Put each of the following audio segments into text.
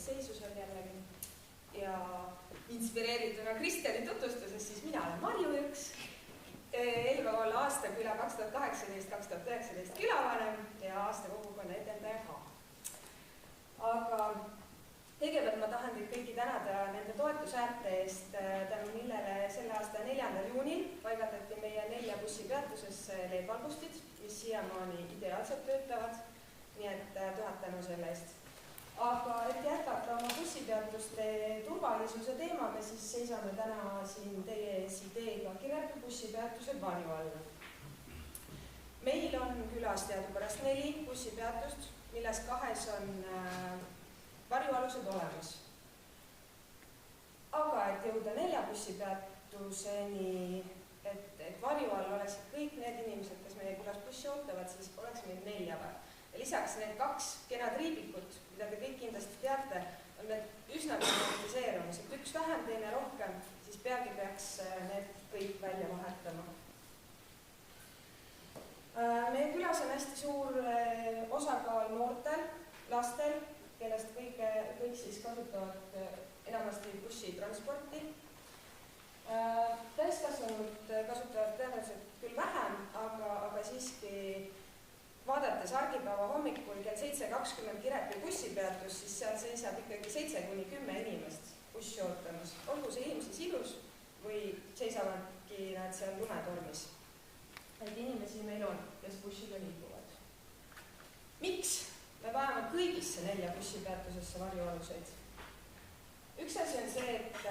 seisusel jällegi. Ja inspireerituna Kristjani tutvustusest, siis mina olen Marju Jõks, Elva aastaküla 2018-2019 külavanem ja aasta kogukonna edendaja ka. Aga kõigepealt ma tahan teid kõiki tänada nende toetusäärte eest, tänu millele selle aasta 4. juunil paigaldati meie 4 bussipeatusesse LED-valgustid, mis siiamaani ideaalselt töötavad, nii et 1000 tänu selle eest. Aga et jätkata oma bussipeatuste turvalisuse teema, me siis seisame täna siin teie ees ideega kirjata bussipeatuse varju alla. Meil on külas teadupärast 4 bussipeatust, milles 2 on varjualused olemas. Aga et jõuda 4 bussipeatuseni, et varju all oleksid kõik need inimesed, kes meie külas bussi ootavad, siis oleks meil 4 vaja. Ja lisaks need 2 kenad riibikut, mida te kõik kindlasti teate, on need üsna komplektiseerumas, et üks vähem, teine rohkem, siis peagi peaks need kõik välja vahetama. Meie külas on hästi suur osakaal noortel, lastel, kellest kõik siis kasutavad enamasti bussitransporti. Täiskasvanud kasutavad tõenäoliselt küll vähem, aga siiski vaadates argipäeva hommikul kell 7.20 Kirepi bussipeatus, siis seal seisab ikkagi 7-10 inimest bussi ootamas. Olgu see ilmses ilus või seisavadki nad seal lumetormis. Et inimesi meil on, kes bussiga liiguvad. Miks me vajame kõigisse 4 bussipeatusesse varjualuseid? Üks asi on see, et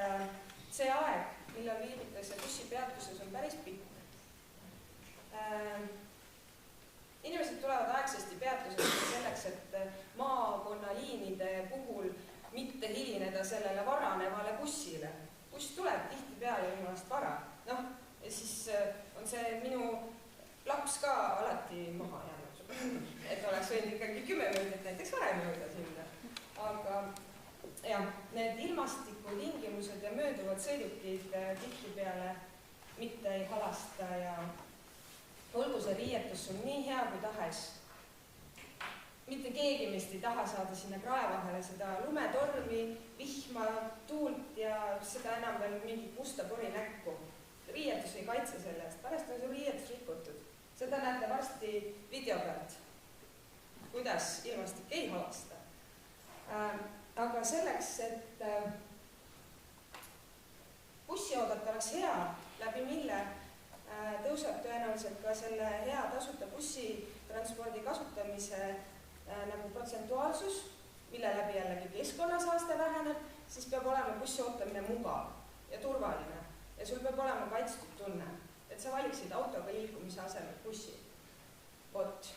see aeg, millal viibitakse bussipeatuses, on päris pikk. Inimesed tulevad aegsasti peatusesse selleks, et maakonnaliinide puhul mitte hilineda sellele varanevale bussile. Buss tuleb tihti peale jumalast vara. Ja siis on see minu laps ka alati maha jäänud, et oleks võinud ikkagi 10 minutit näiteks varem jõuda sinna. Aga jah, need ilmastikutingimused ja mööduvad sõidukid tihti peale mitte ei halasta ja olgu see riietus on nii hea kui tahes. Mitte keegi meist ei taha saada sinna krae vahele seda lumetormi, vihma, tuult ja seda enam veel mingit musta pori näkku. Riietus ei kaitse selle eest, pärast on see riietus rikutud. Seda näete varsti video pealt, kuidas ilmastik ei halasta. Aga selleks, et bussi oodata oleks hea, läbi mille tõuseb tõenäoliselt ka selle hea tasuta bussitranspordi kasutamise nagu protsentuaalsus, mille läbi jällegi keskkonnasaaste väheneb, siis peab olema bussi ootamine mugav ja turvaline ja sul peab olema kaitstud tunne, et sa valiksid autoga liikumise asemel bussi. Vot.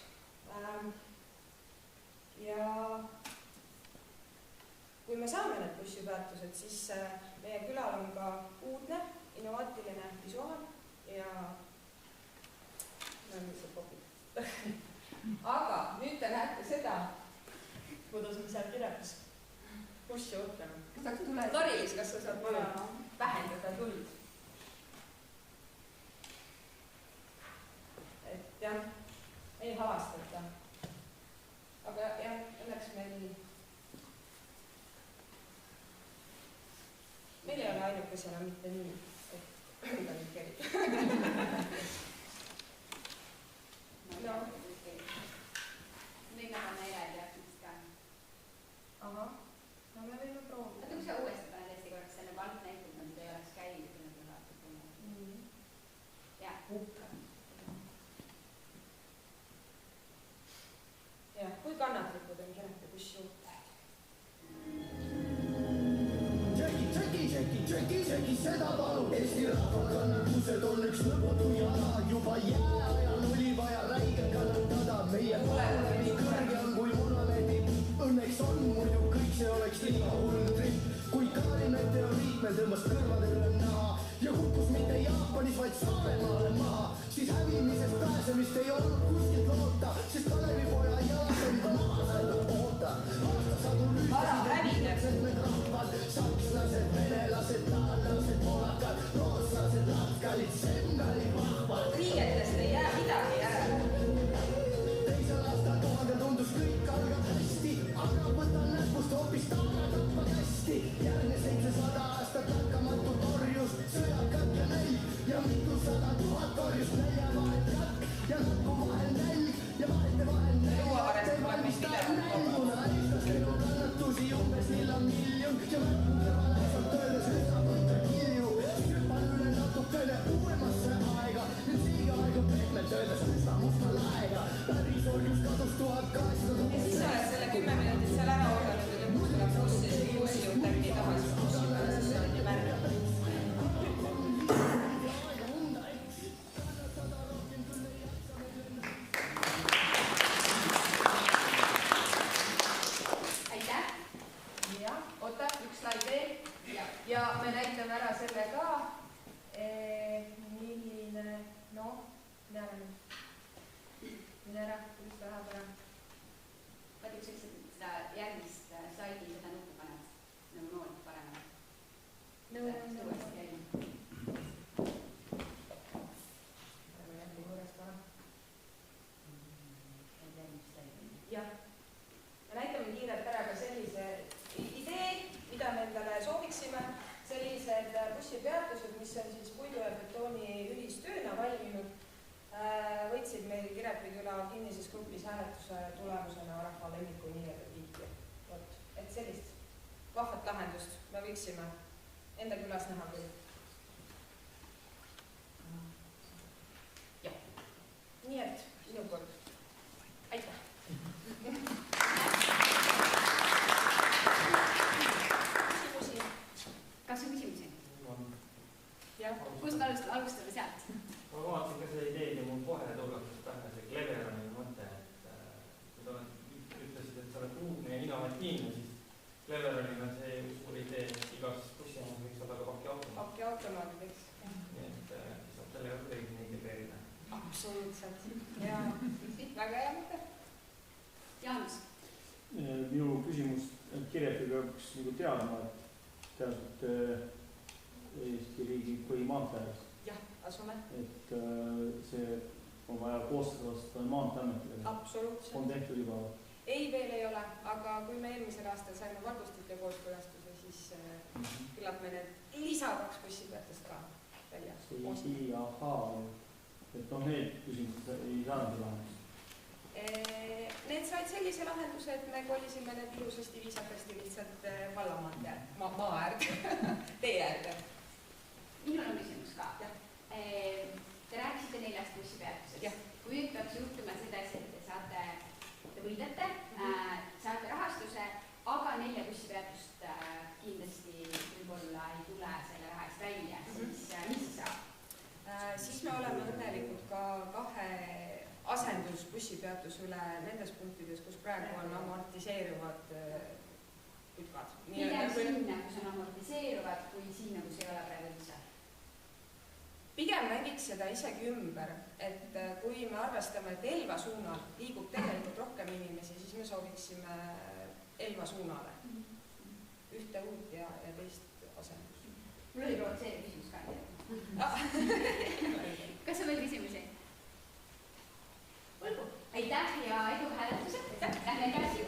Ja kui me saame need bussipeatused, siis meie külal on ka uudne, innovaatiline visuaal ja see popib. Aga nüüd te näete seda, kuidas me seal Kirepis bussi ootame. Karilis, kas sa saad vähendada tuld? Et jah, ei halastata. Aga jah, õnneks meil ei ole ainukesena mitte nii, et mida nüüd kerib. Nüüd näha näired ja siis ka. Aha, no me võime proovida. Aga kui sa uuesti paned Eesti korraks selle vald näitud, et ei oleks käinud, kui nad vaatad. Jah. Jah, kui kannatlikud on Kirepi bussi ootajad. Tšeki, seda palun. Eesti rahva kannatused on üks lõputu jala. Juba jääajal oli vaja räigelt kannatada. Meie palve nii kõrge on kui munameti. Õnneks on muidu kõik, see oleks liiga hull trip. Kui Kaarimete on liikmel tõmbas kõrvadele naha ja kukkus mitte Jaapanis, vaid Saaremaale maha, siis hävimisest pääsemist ei olnud kuskilt loota, sest Kalevipoja jalad on maha saanud oota. Aastasadu lüüsed need rahvad, sakslased, venelased, taanlased, polakad, rootslased, latkalid, semgalid, vahvad. Riietest ei jää hääletuse tulemusena rahva lemmiku nii-öelda tiitli. Vot, et sellist vahvat lahendust me võiksime enda külas näha küll. Jah, nii et minu kord. Aitäh! Küsimusi? Kas on küsimusi? Jah. Kust alustame sealt? Ma vaatasin ka see ideed ja mul kohe tulgatus pähe see Cleveroni mõte, et kui sa ütlesid, et sa oled uudne ja innovatiivne, siis Cleveronil on see suur idee, et igas bussijamas võiks olla ka pakiautomaat. Pakiautomaadid, eks? Nii et saab sellega kuidagi integreerida. Absoluutselt. Ja väga hea mõte. Jaanus? Minu küsimus kirjeldada peaks nagu teadma, et teadnud Eesti riigi põhimaanteajas. Jah, asume. Et see on vaja koostada maanteeametile. Absoluutselt. On tehtud juba? Ei, veel ei ole, aga kui me eelmisel aastal saime võrgustike kooskõlastuse, siis küllap me need lisa 2 bussipeatust ka välja. See ahaa, et need küsimused ei saanud lahendust. Need said sellise lahenduse, et me kolisime need ilusasti viisakasti lihtsalt vallamaante maa äärde, tee äärde. Minul on küsimus ka. Te rääkisite 4 bussipeatusest. Kui nüüd peaks juhtuma sedasi, et te võidate, saate rahastuse, aga 4 bussipeatust kindlasti võib-olla ei tule selle raha eest välja, siis mis saab? Siis me oleme õnnelikud ka 2 asendusbussipeatus üle nendes punktides, kus praegu on amortiseeruvad putkad. Pigem sinna, kus on amortiseeruvad, kui sinna, kus ei ole praegu üldse? Pigem nägiks seda isegi ümber, et kui me arvestame, et Elva suunal liigub tegelikult rohkem inimesi, siis me sooviksime Elva suunale ühte uut ja teist asendus. Mul oli provotseeriv küsimus ka. Kas on veel küsimusi? Olgu, aitäh ja edu hääletused. Lähme edasi.